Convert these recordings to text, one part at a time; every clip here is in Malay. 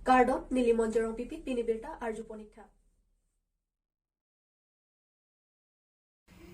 Gardon Nilimonjerong Pipit Pinibirta Arjuponikha.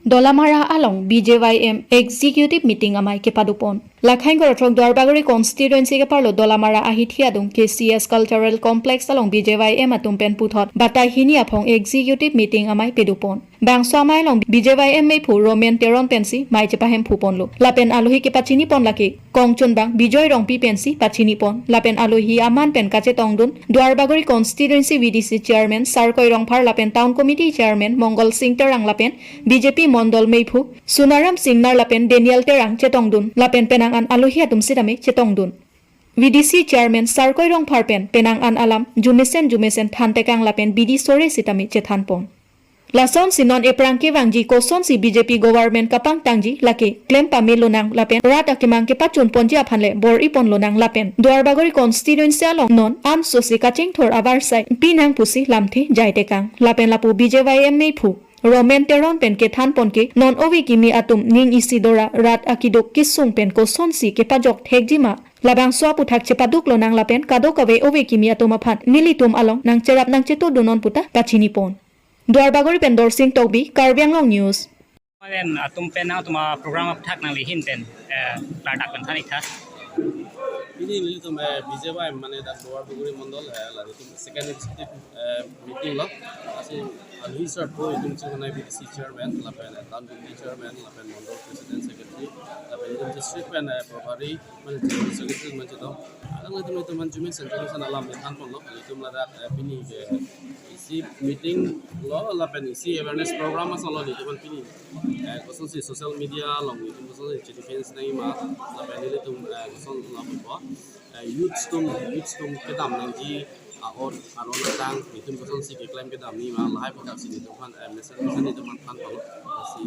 Dolamara along BJYM executive meeting amai ke padupon. Lakhain Gorotrok Dwarbagori constituency ke parlo Dolamara ahithiadung KCS Cultural Complex along BJYM atumpen puthot batai hini aphong executive meeting amai pedupon. Bangso amai long BJYM mei phu Roman Teron pensi mai chepahem phupon lo. Lapen alohi ke pachini pon laki Kongchon bang Bijoy rong pi pensi pachini pon. Lapen alohi aman pen kache tongdun Dwarbagori constituency VDC chairman Sarkoi Rongphar lapen town committee chairman Mongol Singh Terang lapen BJP Mondol Meiphu Sunaram Singnar lapen Daniel Terang chetongdun lapen penang an alohi atum sidame chetongdun VDC chairman Sarkoi Rongphar pen penang an alam Jumesen thantekang lapen BD sore sitame chethanpon Lason sinon eprangke wangji koson si BJP government kapang tangji lake claim pamelonang lapen rat akimang ke pachun ponji aphanle bor ipon lonang lapen Dwarbagori constituency along non an sosi kaching thor abar sai pinang pusi lamthi jaitekang lapen lapu BJYM Meiphu Roman Teron pen ke than pon ke non ovi kimi atum ning isidora rat akidok kisung pen koson si ke pajok thekjima labang swa puthak chepaduk lonang lapen kadokawe ovi kimi atum aphan nilitum along nang cherap nang cheto dunon puta pachini pon Dwarbagori Pendor Singh Togbi, Karbiang Long News. Then atum pena tuma program of thak nang lihin ten ladak kan thanik tha. Ini nilitum BJY mane dak Dwarbagori Mondol la tum second executive meeting lo asi alhi sir ko itum chunai BDC chairman la pen town committee chairman la pen Mondol president secretary la pen itum district pen probari mane secretary mane to alang itum management central san alam than pon lo itum la dak pini isi meeting lo la pen isi awareness program asal lo itum pini koson si social media long itum koson si defense nai ma la pen itum koson la po youth tum kedam nang ji aon tang itum koson si claim kedam ni ma lai po si itum kan message itum kan palo si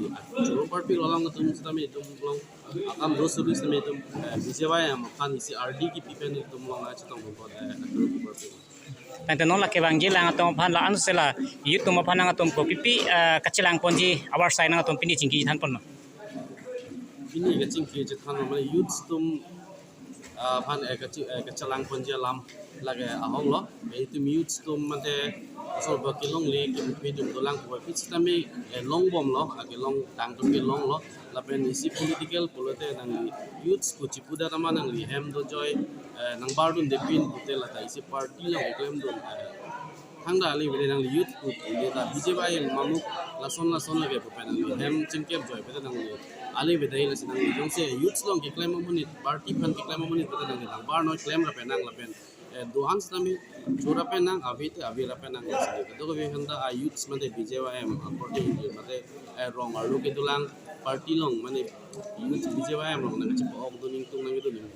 juro party long itum sami itum long akam do service sami itum BJY am kan isi RD ki pipen itum long na chatong po party Nanti nolak ke bangji lang atong phan la anu sela yut tum phan nang atom ko pipi kachilang ponji awar sai nang atom pini chingki than pon pini ke chingki chathan ma youth tum phan kachilang ponji lam lage ahong lo itum youth tum mate so ba kilong le ki pidum dolang ko pitami long bom lo age long tang tum ke long lo la pen isi political polote nang youth ko chipuda tama nang li hem do joy nang bardun de pin hotel la isi party lo claim do hangda ali bile nang youth ko de da BJY mamuk lason lage ko pen hem chingkep joy peta nang ali bedai la sinang jong se youth long ki claim monit party fan ki claim monit peta nang bar no claim la pen nang la pen dohan sami chura pen nang avira pen nang to ko be handa a youth mate BJYM according mate wrong aru ke dulang party long mane youth BJYM long nang chipo ok do ning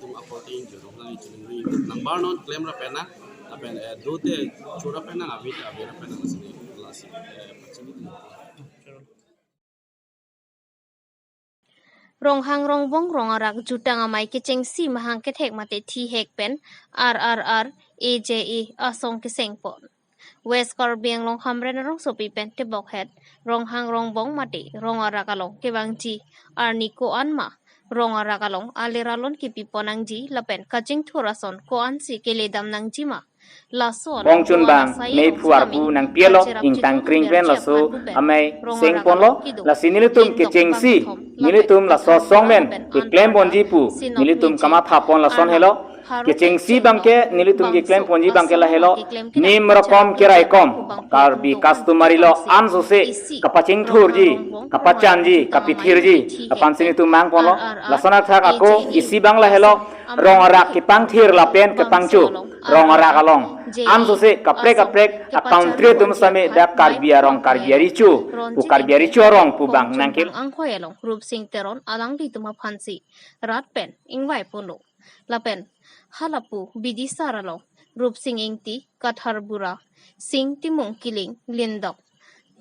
tung according to nang chuning nang bar no claim ra pen nang la pen do te chura pen nang avira pen nang sini lasi pachini Rong hang rong bong rong arak jutang amai kiceng si mahang kethek mate thi hek pen RRR AJE asong kiseng pon West Karbiang long hamren rong sopi pen te bokhet rong hang rong bong mate rong arak along kebangji arni ko anma rong arak along aleralon ki piponang ji lapen kajing thurason ko ansi keledam nang jima Bong chun bang mei puar bu nang pielo ing tang kring pen la so amai seng pon lo la sinilitum ke chengsi nilitum la so song men ke claim bonji pu nilitum kama tha pon la son helo ke chengsi bangke nilitum ke claim ponji bangke la helo nim rakom kirai kom kar bi customary lo an so se kapaching thur ji kapachan ji kapithir ji apan sinitum mang pon lo la sona thak ako isi bang la helo rong arak ki pang thir la pen ke pangchu rong arak along am so se kaprek account tre dum same da karbia richu pu karbia richu rong pu bang nangkil angkhoi along rup sing teron alang di tuma phansi rat pen ingwai pono la pen halapu bidi saralo rup sing ingti kathar bura sing timong kiling lindok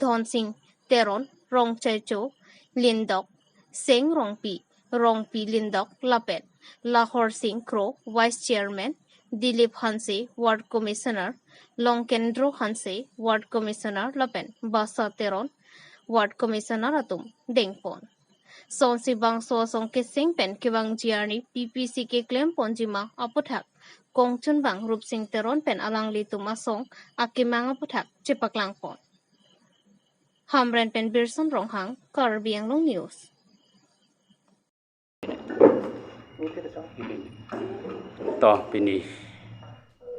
dhon sing teron rong checho lindok seng rong pi lindok lapen lahor singh crow vice chairman Dilip Hanse, Ward Commissioner, Longkendro Hanse, Ward Commissioner, Lapen, Basa Teron, Ward Commissioner Atum, Dengpon. Sonsi bang so song ke sing pen ke bang jiarni PPC ke claim ponjima apothak kong chun bang rup sing teron pen alang li tum asong akimanga puthak chipak lang pon. Hamren pen Birson Ronghang, Karbiang Long News. To pini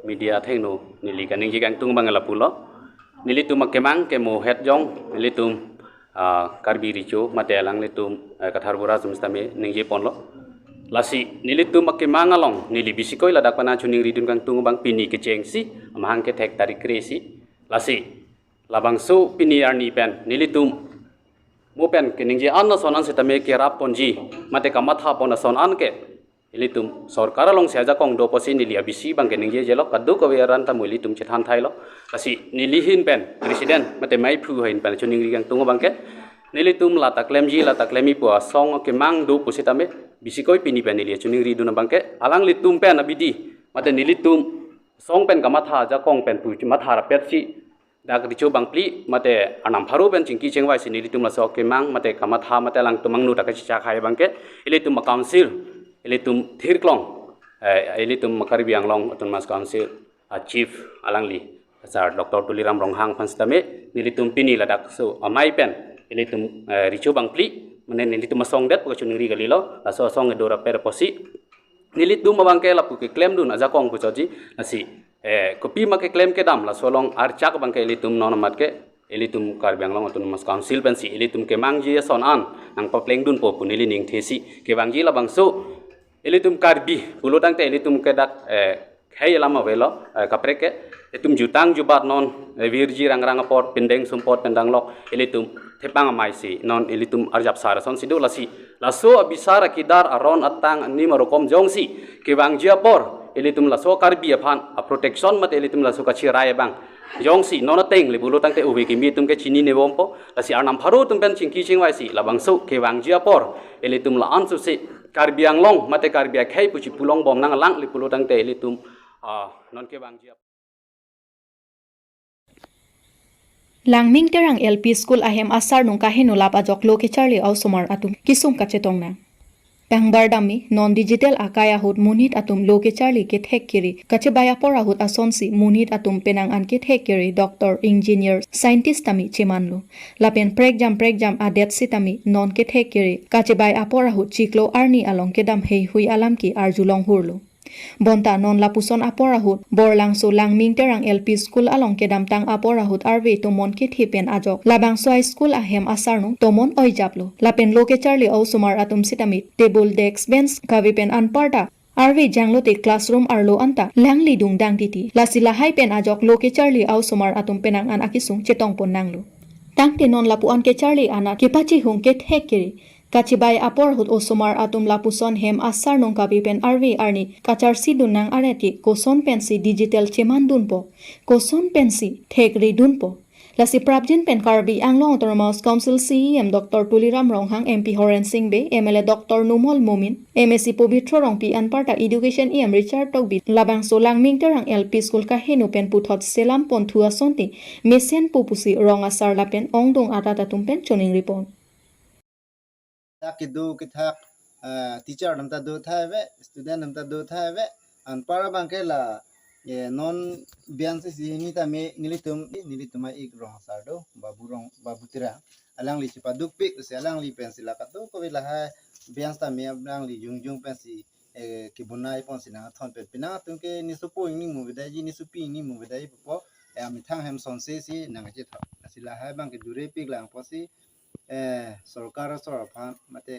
media thengno nili kaning jigang tung bangala pulo nili tum kemang kemo het jong nili tum karbi richo matelang litum kathar bura sumstame ningje ponlo lasi nili tum kemang along nili bisikoi ladak pana chuning ridun kang tung bang pini keceng si amhang ke thek tarik kresi lasi labang so pini arni pen nili tum mo pen keningje anna sonan setame ke rap ponji mate kamatha pona son an ke ilitum sarkar long seja kong do posi nili abisi bang kening je jelo kadu ko weran ta muli tum chethan thailo kasi nilihin pen president mate mai phu hain pen chuning rigang tungo bangke nilitum lata klemji lata klemi po song ke mang do posi tame bisi koi pini pen nili chuning ri duna bangke alang litum pen abidi mate nilitum song pen kamatha ja kong pen pu matha ra pet si dak richo bang pli mate anam pharu pen chingki chengwai si nilitum la so ke mang mate kamatha mate lang tumang nu dak cha khai bangke ilitum council ilitum thirklong ilitum makarbi anglong atun mas council chief alangli sir dr tuliram ronghang phanstame nilitum pini ladak so amai pen ilitum richo bangpli mane nilitum masong det ko chunri galilo aso song dora per posi nilitum mabangke la puki claim dun aja kong puchoji asi kopi make claim ke dam la solong archak bangke ilitum nonamat ke ilitum karbi anglong atun mas council pensi ilitum ke mangji son an ang papleng dun po punili ning thesi ke bangji la bangso ilitum karbi pulutang te ilitum kedak khai lama velo kapreke itum jutang jubat non virji rangrang apor pindeng sumpot pendang lok ilitum thepang mai si non ilitum arjap sara son sidu lasi laso abisara kidar aron atang ni marokom jongsi ke bangji apor ilitum laso karbi aphan a protection mat ilitum laso kachi rai bang jongsi nona teng le pulutang te ubi kimi tum ke chini ne bompo lasi arnam pharu tum pen chingki chingwai si labang so ke bangji apor ilitum la ansu si karbi anglong mate karbi khai puchi pulong bom nang lang li pulutang te ilitum non ke bangji Langming terang LP School ahem asar nung kahinu lap ajok lo ke Charlie Ausomar atum kisum kachetong na. Pangbar dami non digital akaya hut munit atum lo ke Charlie ke thek kiri kachebaya pora hut asonsi munit atum penang an ke thek kiri doctor engineer scientist tami chemanlo lapen pregjam adet sitami non ke thek kiri kachebaya pora hut chiklo arni along ke dam hei hui alam ki arjulong hurlo bonta non lapuson aporahut borlang so langming terang LP school along kedam tang aporahut arve tomon ke thipen ajok labang soy school ahem asarnu tomon oi japlo lapen loke Charlie Ausomar atum sitami table desk bench kavipen anparta arve janglote classroom arlo anta langli dung dang titi lasila haipen ajok loke Charlie Ausomar atum penang an akisung chetong pon nanglo tangte non lapu an ke Charlie ana kepachi hung ke thekiri Kachibay apor hut Ausomar atum lapuson hem asar nung kabipen arvi arni kachar sidun nang areti koson pensi digital cheman dunpo koson pensi thek ri dunpo lasi prabjin pen karbi anglong autonomous council CEM Dr. Tuliram Ronghang MP Horen Singbe MLA Dr. Numol Momin MSc Pobitro Rongpi Anparta Education EM Richard Togbi labang solang mingterang LP school ka henu pen puthot selam pon thua sonti mesen pupusi rong asar lapen ongdong atata tumpen choning ripon kidu kithak teacher namta do thave student namta do thave an para bangke la non bian se ni ta me nilitum ik rong sardo babu tira alang li chipaduk pik se alang li pensila ka to ko la ha bian ta me alang li jung pensi kibunai pon sina thon pe pina tunke ni supo ni mu bidaji ni supi ni mu bidai po ami thang hem son se si nang che tha sila ha bangke dure pik lang posi सरकार सरफान मते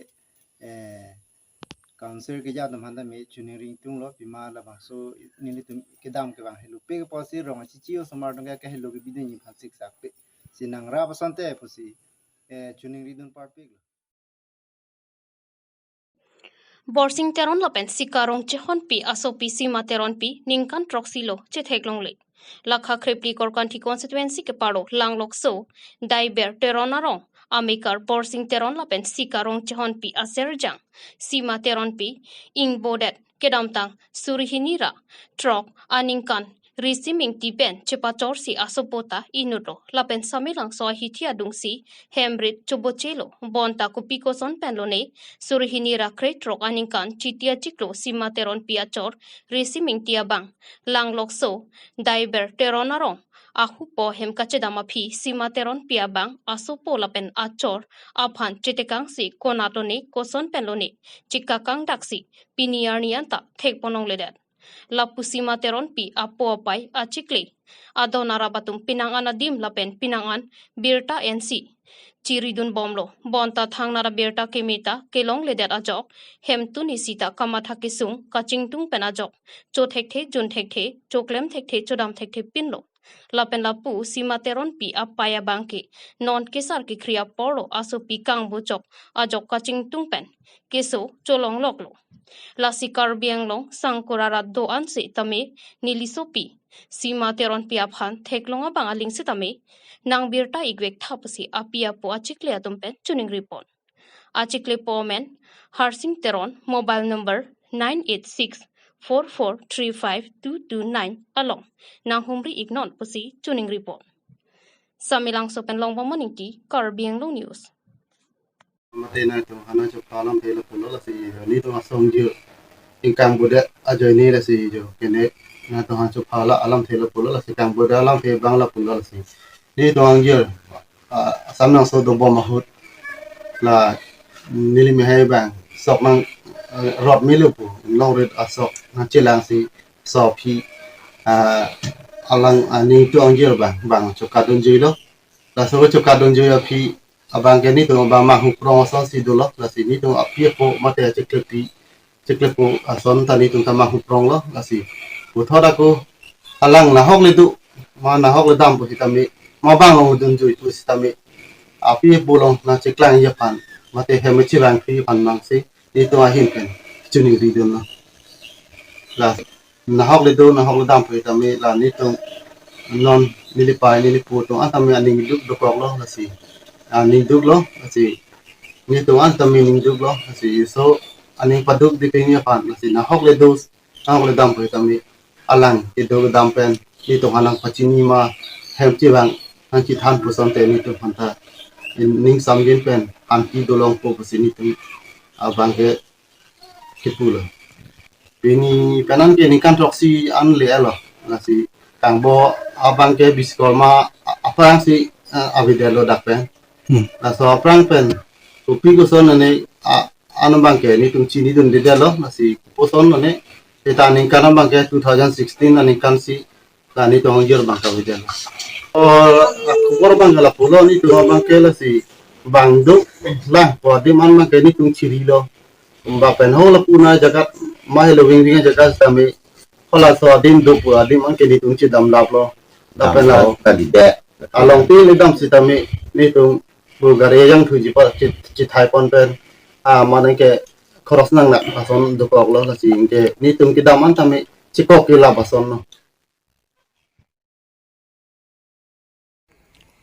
काउंसिल के जात मानदा मे चुनिरिंग तुंगलो बिमा लाबासो निनि तुम केदाम के बां हेलु पे पसी रंग चिचियो समार दंगा के हेलु बिदिनि फासिक साकपे सिनांगरा बसंते पसी चुनिरिं दुन part Borsing teron lapen sikarong chehon pi asopi sima teron pi ningkan troksilo chetheklong le lakha krepli korkanthi constituency ke paro langlok so daiber teronarong amikar borsing teron lapen sikarong chehon pi aserjang sima teron pi ing bodet kedamtang surihinira trok aningkan Receiving tipen chepachor si asopota inuto lapen samilang so hitia dungsi hemrit chobochelo bonta kupiko son penlone surhinira kretrok aningkan chitia chiklo simateron piachor receiving tiabang langlokso daiber teronarong ahu po hem kachedama phi simateron piabang asopo lapen achor aphan chitekang si konatone koson penlone chikakang daksi piniarnianta thekponong ledat lapusima teron pi apo apai achikle adonara batum pinangan adim lapen pinangan birta NC chiridun bomlo bonta thangnara birta kemita kelong ledet ajok hemtuni sita kamatha kisung kachingtung penajok chothekhe junthekhe choklem thekhe chodam thekhe pinlo lapen lapu simateron pi apaya bangke non kesar ki kriya poro aso pi kang bocok ajok kachingtung pen keso cholong loklo lasikar bianglong sangkorara do anse tame nilisopi sima teron piaphan theklonga bangaling se tame nang birta igwek thapasi apia po achikle atumpen tuning report achikle pomen harsing teron mobile number 98644352229 along nang humri ignon pusi tuning report samilang sopen long bomoningki karbianglong news mate na to hana cho palam phela pulo la si ni to asong ju ingkang bude ajoy ni la si jo kene na to han cho phala alam phela pulo la si kang bude alam phe bangla pulo la si ni to ang ju samnang so do bom mahut la nili me hai bang sok nang rot milu pu long red asok na chilang si so phi alang ani to ang ju bang cho kadon ju lo la so cho kadon ju phi abang kini tu abang mahu promoson si dulu lah sini tu api po mata ceklepi po ason tadi tu sama mahu prong lo lah si putar aku alang nahok le tu ma nahok le dam po kita mi ma bang lo dun jui tu kita mi api bolong na ceklang ya pan mata hemi cirang pi pan mang si itu ahin kan cuning ridun lah nahok le tu nahok le dam po kita mi lah ni tu non nilipai nilipu tu antami aning duk dokok lo lah si aning duk lo si ni tu an tami ning duk lo si so aning paduk di pinya pan si na hok le dos hok le dam pe tami alang ti do dam pen ni tu hanang pachini ma hem chi bang an chi than puson te ni tu phanta ning samgin pen an ti do long po si ni tu abang ke kipulo pini penan ke ni kan roksi an le lo la si kang bo abang ke biskol ma apa si avidelo dak pen na so prang pen upi ko son ne anu bangke ni tung chini dun de lo na si poson ne eta ning kan bangke 2016 ani kan si la ni tong yer bangka widel or bang la polo ni tu bangke la si bang du la po di man bangke ni tung chiri lo ba pen ho la puna jagat ma helo wing wing jagat sami hola so dim du pu adim an ke ni tung chi dam lap lo la pen la kadide along pi ni dam si tami ni tung Bulgaria yang tujuh par citai pon pen mana ke cross nang nak pason dokok lo kasi ke ni tum kita man tami cikok kila pason no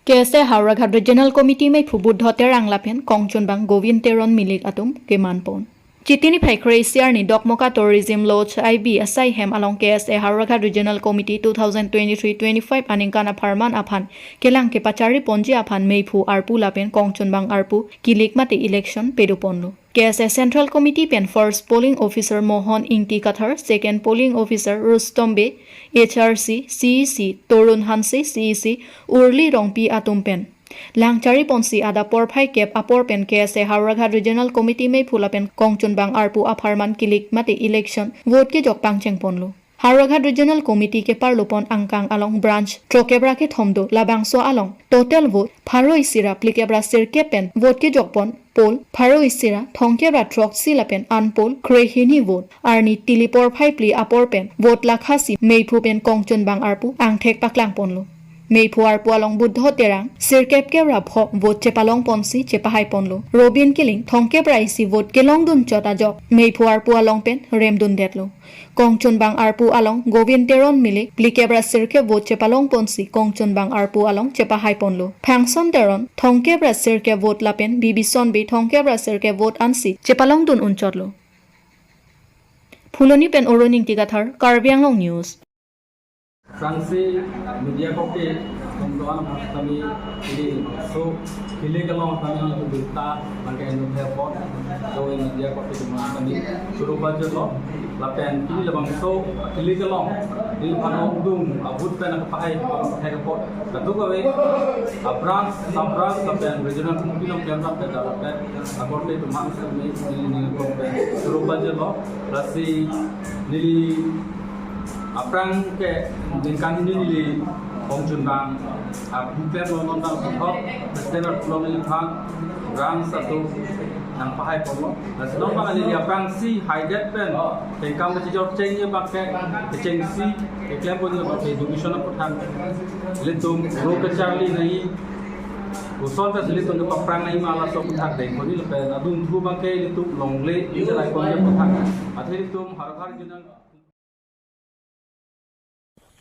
KSA Hauraghat Regional Committee में फुबुद्ध तेरांग लापेन कोंगचुन बांग गोविंद तेरन मिलिक अतुम के मानपोन चितिनी फाइक्रे सियार नि डकमका टूरिज्म लॉज आईबी असाई हेम अलोंग KSA Hauraghat Regional Committee 2023-25 अनिंकाना फरमान अफान केलांग के पचारी पोंजी अफान मेफु आरपु लापेन कोंगचुन बांग आरपु किलिक माते इलेक्शन पेडुपोनलो KSA Central Committee pen first polling officer Mohan Ingti Kathar, second polling officer Rustombe, HRC, CEC, Torun Hanse, CEC, Urli Rongpi Atumpen. Langchari ponsi ada porphai kep apor pen KSA Hauraghat Regional Committee में फुला पेन कोंगचुन बांग आरपु अफारमान किलिक माते election vote के जोक पांगचेंग पोनलो Hauraghat Regional Committee ke parlopon angkang along branch trokebra ke thomdo labangso along total vote pharo isira plikebra sirke pen vote ke jokpon poll pharo isira thongkebra trok silapen unpoll krehini vote arni tilipor phai pli apor pen vote lakhasi meipu pen kongchun bang arpu angthek paklang ponlo meipu arpu along buddho terang sirkep kebra pho vote chepalong ponsi chepahai ponlo robin killing thongkebra isi vote kelong dun chota jok meipu arpu along pen remdun detlo Kongchun bang arpu along Govind Teron milik plikebra sirke vote chepalong ponsi Kongchun bang arpu along chepahai ponlo Phangson Teron thongkebra sirke vote lapen bibison bi thongkebra sirke vote ansi chepalong dun unchotlo Phuloni pen oroning tigathar Karbianglong News Fransi media kopi pembuatan kami ini so pilih kalau kami yang berita pakai telepon so media kopi cuma kami suruh baca lo lapen pilih lebang so pilih kalau di mana udung abut pen apa pakai telepon tentu kami abras lapen regional mungkin yang pen lapen akorte cuma kami ini kopi suruh baca lo rasi nili Aprang ke dengkan ini di Hongchun Bang, bukan nonton foto, standar pulau Lipang, rang satu, nang pahai polo. Sedang bang ini aprang si highlight pen, dengkan berjauh cengnya pakai ceng si, iklan pun dia pakai education apa tan, litum roke Charlie nahi, usol tas litum dia aprang nahi malah sok tak deng, koni lepas adun tu pakai litum longle, ini lagi koni apa tan, atau litum har jenang.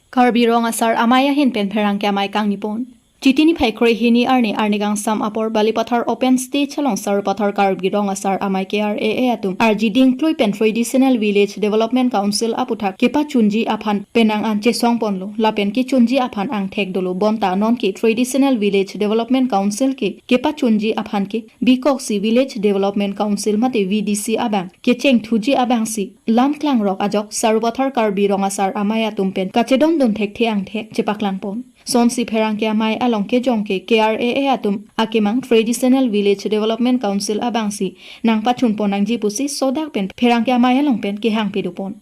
Karbi rong asar amaya hin pen pherang kya mai kang nipon chitini phai khre hini arni gang sam apor bali pathar open stage chalong sar pathar karbi rong asar amai kar a atum rg ding kloi pen traditional village development council aputhak kepa chunji aphan penang an che song ponlo lapen ki chunji aphan ang thek dolo bonta non ki traditional village development council ke kepa chunji aphan ke bikok si village development council mate vdc abang ke cheng thuji abang si lam klang rok ajok sar pathar karbi rong asar amaya tumpen kachedon don thek the ang thek chepaklang pon Sonsi pherang kya mai along ke jong ke KRA atum akemang traditional village development council abangsi nang pachun ponang ji pusi sodak pen pherang kya mai along pen ke hang pedupon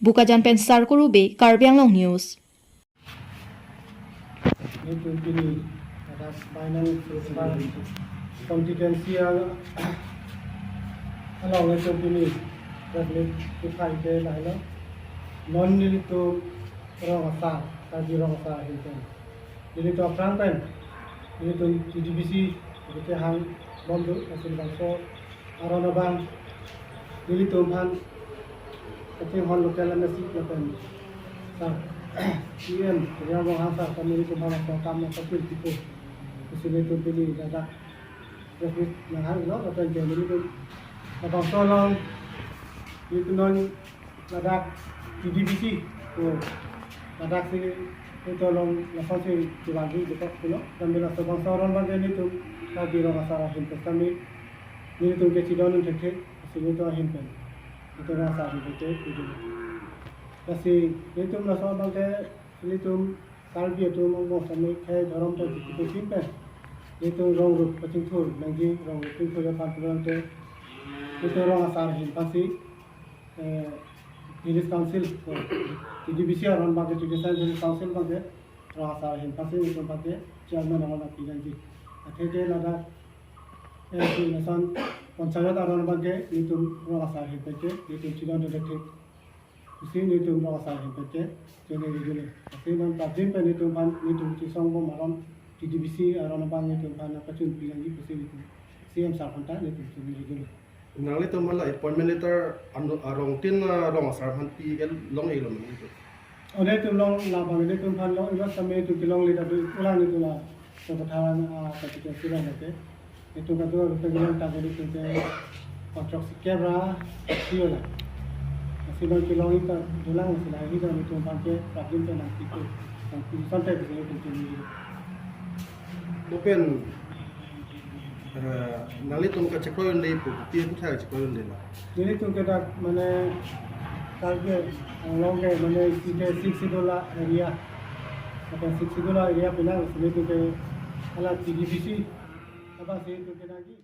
bukajan pen sarkuru be karbyang long news constituency along the company that to find the line non need to wrong sa hilton ini tu aprang pen ini tu TDBC kita hang bomdu hasil bangso arona bang ini tu han kita hon lokal nasi pen sa CM yang bang hasa kami itu bang kam na kapil tipo sini tu pilih dada jadi yang hang no atau jadi itu abang solong itu non dada TDBC tu dada sini itu long lepas itu lagi dekat pulau dan bila sebang saran bagian itu lagi orang asal himpun kami ini tu kecidon untuk sini tu himpun itu rasa itu kasi itu masa bagai ini tu kalbi itu mau kami kayak dalam tu itu himpun itu orang rup pacing tur lagi orang rup itu yang pantulan tu itu orang asal himpun si village council TDBC orang bagai traditional council bagai rasa hin pasti itu bagai chairman orang lagi janji akhirnya ada itu nasan panchayat orang bagai itu rasa hin bagai itu cilan detik sini itu rasa hin bagai jadi begini akhirnya tajim pen itu pan itu cisong bom malam TDBC orang bagai itu pan apa cun janji pasti itu CM sarpanta itu begini Nali tu malah appointment letter arong tin rong asar hanti long ilom itu. Oleh tu long labang itu kan long iba sampai tu kilong letter tu ulang itu lah sebetaran ketika silang itu kadua kita bilang tak boleh kita kontrak sikera siola. Silang kilong itu ulang silang itu pakai problem tu nanti tu sampai bisa itu Open nali tu muka cekoyon deh pu, tiap pun saya cekoyon deh lah. Jadi tu kita mana kalau long ke mana $6 area, apa $6 area pinang, sebab tu ke alat TDBC, apa sih tu kita lagi.